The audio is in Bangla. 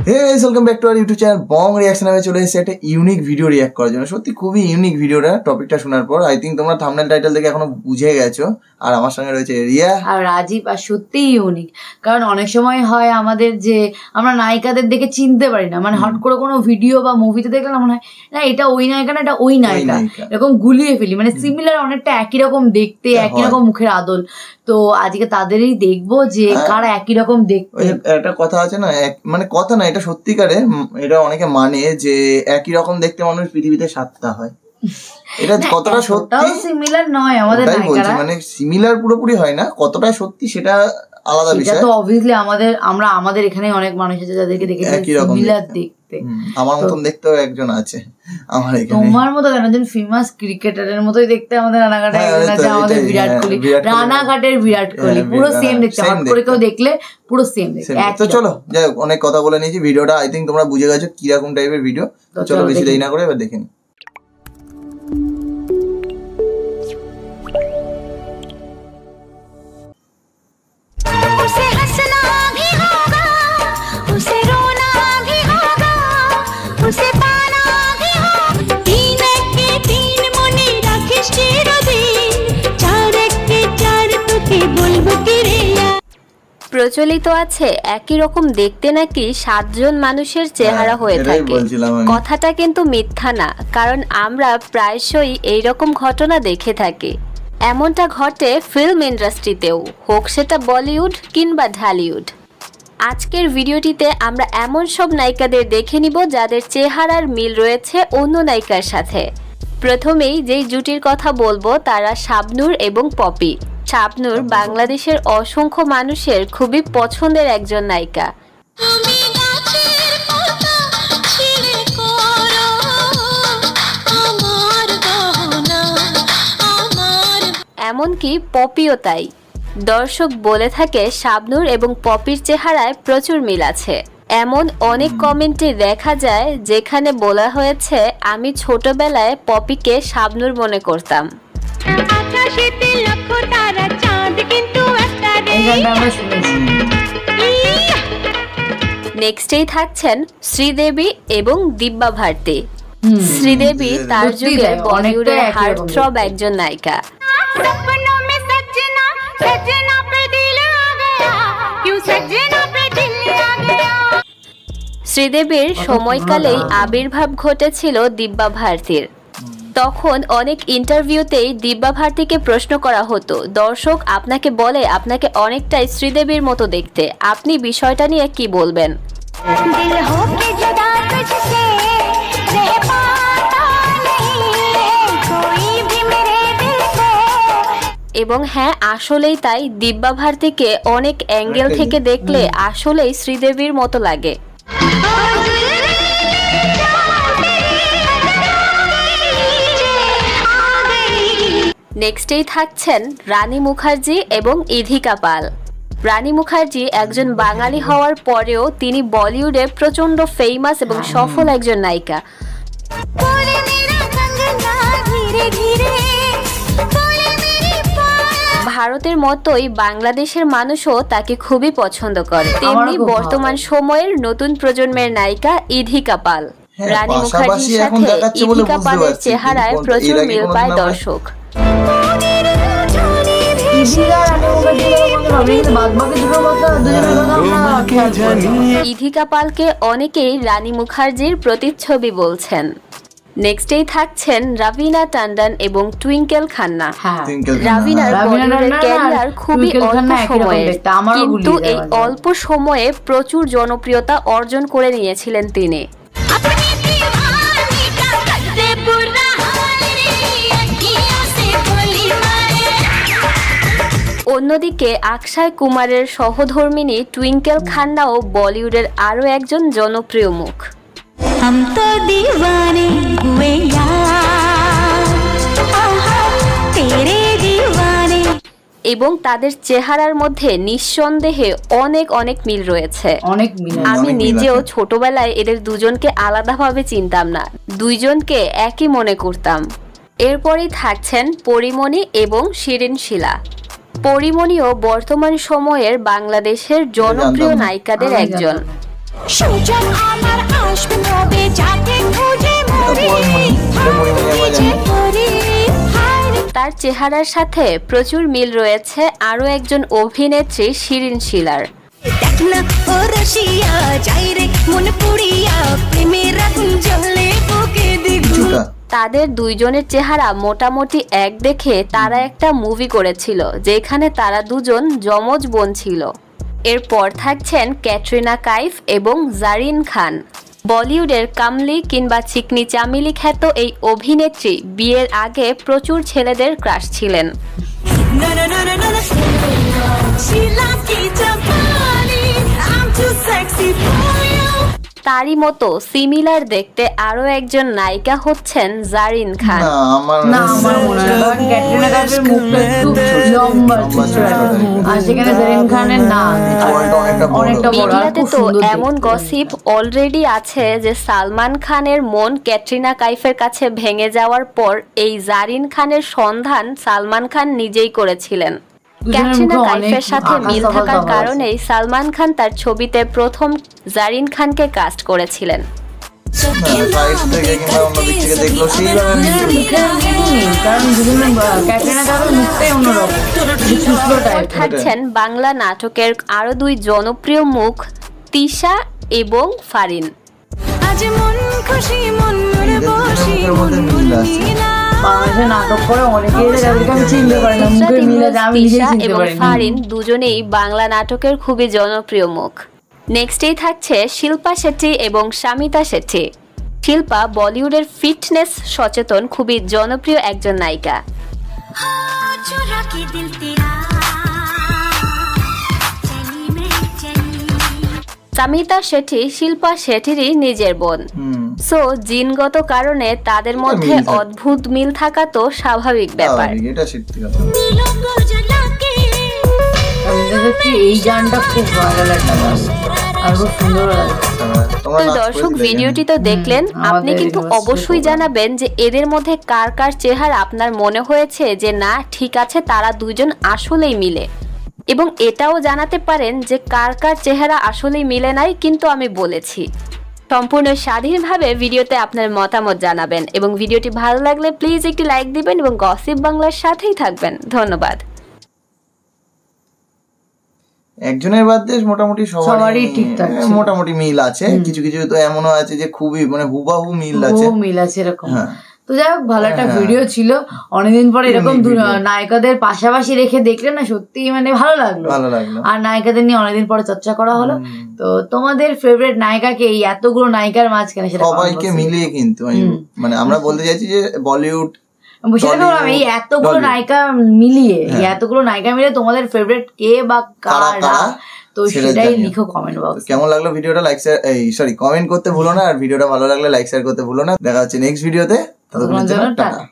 Hey guys, welcome back to our YouTube channel Bong reaction. আমি চলে এসেছি একটা ইউনিক ভিডিও রিঅ্যাক্ট করার জন্য। সত্যি খুবই ইউনিক ভিডিওটা। টপিকটা শোনার পর আই থিঙ্ক তোমরা থাম্বনেল টাইটেল দেখে এখনো বুঝে গেছো। আর আমার সঙ্গে রয়েছে রিয়া আর রাজীব। আর সত্যিই ইউনিক, কারণ অনেক সময় হয় আমাদের যে আমরা নায়িকাদের দেখে চিনতে পারি না, মানে হট করে কোনো ভিডিও বা মুভিতে দেখলে মনে হয় না এটা ওই নায়িকা না, এটা ওই নায়িকা, এরকম গুলিয়ে ফেলি। মানে সিমিলার, অনেকটা একই রকম দেখতে, একই রকম মুখের আদল। তো আজকে তাদেরই দেখবো যে কারা একই রকম দেখতে। একটা কথা আছে না, মানে কথা না, এটা সত্যিকারে এটা অনেকে মানে যে একই রকম দেখতে মানুষ পৃথিবীতে 7টা হয়। এটা কতটা সত্যি সিমিলার নয় আমাদের নায়িকারা, মানে সিমিলার পুরোপুরি হয় না, কতটা সত্যি সেটা আলাদা বিষয়। তো অবভিয়াসলি আমাদের এখানে অনেক মানুষ আছে যাদেরকে দেখে সিমিলার দেখতে। আমার মতন দেখতেও একজন আছে আমার এখানে। তোমার মতো কেন, একজন ফেমাস ক্রিকেটারের মতোই দেখতে আমাদের রানাঘাটে একজন আছে, আমাদের বিরাট কোহলি, রানাঘাটের বিরাট কোহলি, পুরো সেম দেখতে। হট করে কেউ দেখলে পুরো সেম দেখতে। তো চলো যাই হোক, অনেক কথা বলে নিয়েছি। ভিডিওটা আই থিঙ্ক তোমরা বুঝে গেছো কিরকম টাইপের ভিডিও। চলো বেশি দেরি না করে এবার দেখে নি। প্রচলিত আছে একই রকম দেখতে নাকি 7 জন মানুষের চেহারা হয়ে থাকে। কথাটা কিন্তু মিথ্যা না, কারণ আমরা প্রায়শই এইরকম ঘটনা দেখে থাকি। এমনটা ঘটে ফিল্ম ইন্ডাস্ট্রিতেও, হোক সেটা বলিউড কিংবা ঢালিউড। আজকের ভিডিওটিতে আমরা এমন সব নায়িকাদের দেখে নিব যাদের চেহারার মিল রয়েছে অন্য নায়িকার সাথে। প্রথমেই যেই জুটির কথা বলবো তারা শাবনূর এবং পপি। শাবনূর বাংলাদেশের অসংখ্য মানুষের খুবই পছন্দের একজন নায়িকা। এমনকি পপিও তাই। দর্শক বলে থাকে শাবনূর এবং পপির চেহারায় প্রচুর মিল আছে। এমন অনেক কমেন্টে দেখা যায় যেখানে বলা হয়েছে আমি ছোটবেলায় পপিকে শাবনূর মনে করতাম। নেক্সটেই থাকছেন শ্রীদেবী এবং দিব্যা ভারতী। শ্রীদেবী তার যুগে বলিউডের হার্টথ্রব একজন নায়িকা। শ্রীদেবীর সময়কালেই আবির্ভাব ঘটেছিল দিব্যা ভারতীর। তখন অনেক ইন্টারভিউতেই দিব্যা ভারতীকে প্রশ্ন করা হতো, দর্শক আপনাকে বলে আপনাকে অনেকটাই শ্রীদেবীর মতো দেখতে, আপনি বিষয়টা নিয়ে কি বলবেন? এবং হ্যাঁ, আসলেই তাই। দিব্যা ভারতীকে অনেক অ্যাঙ্গেল থেকে দেখলে আসলেই শ্রীদেবীর মতো লাগে। নেক্সটেই থাকছেন রানী মুখার্জি এবং ইধিকা পাল। রানী মুখার্জি একজন বাঙালি হওয়ার পরেও তিনি বলিউডে প্রচন্ড ফেমাস এবং সফল একজন নায়িকা। ভারতের মতোই বাংলাদেশের মানুষও তাকে খুবই পছন্দ করে। তেমনি বর্তমান সময়ের নতুন প্রজন্মের নায়িকা ইধিকা পাল। রানী মুখার্জির সাথে ইধিকা পালের চেহারায় প্রচুর মিল পায় দর্শক। ইধিকা পালকে অনেকেই রানী মুখার্জির প্রতিচ্ছবি বলছেন। নেক্সটেই থাকছেন রাভিনা টন্ডন এবং টুইঙ্কেল খান্না। রাভিনার বলিউডের ক্যারিয়ার খুবই অল্প সময়ের, কিন্তু এই অল্প সময়ে প্রচুর জনপ্রিয়তা অর্জন করে নিয়েছিলেন তিনি। অন্যদিকে অক্ষয় কুমারের সহধর্মিণী টুইঙ্কেল খান্নাও বলিউডের আরও একজন জনপ্রিয় মুখ। এবং তাদের চেহারার মধ্যে নিঃসন্দেহে অনেক অনেক মিল রয়েছে। আমি নিজেও ছোটবেলায় এদের দুজনকে আলাদাভাবে চিনতাম না, দুইজনকে একই মনে করতাম। এরপরই থাকছেন পরিমণি এবং শিরিন শিলা। পরিমণিও বর্তমান সময়ের বাংলাদেশের জনপ্রিয় নায়িকাদের একজন। সুযোগ আমার আসবে তবে যাকে খুঁজে তার চেহারার সাথে প্রচুর মিল রয়েছে আরো একজন অভিনেত্রী শিরিন শিলার। তাদের দুইজনের চেহারা মোটামুটি এক দেখে তারা একটা মুভি করেছিল যেখানে তারা দুজন যমজ বোন ছিল। এরপর থাকছেন ক্যাটরিনা কাইফ এবং জারিন খান। বলিউডের কামলি কিংবা চিকনি চামেলি খ্যাত এই অভিনেত্রী বিয়ের আগে প্রচুর ছেলেদের ক্রাশ ছিলেন। তারই মতো সিমিলার দেখতে আরো একজন নায়িকা হচ্ছেন জারিন খান। না আমার মনে হয় ক্যাটরিনা কাইফের মুখটা একটু লম্বা আর সেখানে জারিন খানের না অনেকটা বড়। মিডিয়াতে তো এমন গসিপ অলরেডি আছে যে সালমান খানের মন ক্যাটরিনা কাইফের কাছে ভেঙে যাওয়ার পর এই জারিন খানের সন্ধান সালমান খান নিজেই করেছিলেন। ক্যাটরিনা কাইফের সাথে মিল থাকার কারণেই সালমান খান তার ছবিতে প্রথম জারিন খানকে কাস্ট করেছিলেন। থাকছেন বাংলা নাটকের আরো দুই জনপ্রিয় মুখ তিশা এবং ফারিন। ফারিন দুজনেই বাংলা নাটকের খুবই জনপ্রিয় মুখ। নেক্সটেই থাকছে শিল্পা শেট্টি এবং শামিতা শেট্টি। শিল্পা বলিউডের ফিটনেস সচেতন খুবই জনপ্রিয় একজন নায়িকা। শামিতা শেট্টি শিল্পা শেট্টিরই নিজের বোন। সো জিনগত কারণে তাদের মধ্যে অদ্ভুত মিল থাকা তো স্বাভাবিক ব্যাপার। এই গানটা খুব ভাইরাল একটা গান আর খুব সুন্দর লাগে। দর্শক ভিডিওটি তো দেখলেন, আপনি কিন্তু অবশ্যই জানাবেন যে এদের মধ্যে কার কার চেহারা আপনার মনে হয়েছে যে না ঠিক আছে তারা দুজন আসলেই মিলে, এবং এটাও জানাতে পারেন যে কার কার চেহারা আসলেই মিলে নাই কিন্তু আমি বলেছি। সম্পূর্ণ স্বাধীনভাবে ভিডিওতে আপনার মতামত জানাবেন এবং ভিডিওটি ভালো লাগলে প্লিজ একটি লাইক দিবেন এবং গসিপ বাংলার সাথেই থাকবেন। ধন্যবাদ। একজনের বাদ দিয়ে মোটামুটি সবারই ঠিকঠাক মোটামুটি মিল আছে, কিছু কিছু তো এমনও আছে যে খুবই মানে হুবাহু মিল আছে এরকম। তো যাই হোক ভালো একটা ভিডিও ছিল, অনেকদিন পরে এরকম নায়িকাদের পাশাপাশি রেখে দেখলে না সত্যি মানে ভালো লাগলো, আর নায়িকাদের নিয়ে অনেকদিন পরে চর্চা করা হলো। তো তোমাদের ফেভারিট নায়িকাকে এই এতগুলো নায়িকার মাঝখানে সেটা সবাইকে মিলিয়ে কিন্তু মানে আমরা বলতে চাইছি যে বলিউড এই এতগুলো নায়িকা মিলিয়ে তোমাদের ফেভারিট কে বা কারা, তো সেটাই লিখো কমেন্ট বক্সে। কেমন লাগলো ভিডিওটা কমেন্ট করতে ভুলো না, আর ভিডিওটা ভালো লাগলে লাইক শেয়ার করতে ভুলো না। দেখা হচ্ছে নেক্সট ভিডিওতে, ততক্ষণের জন্য টাটা।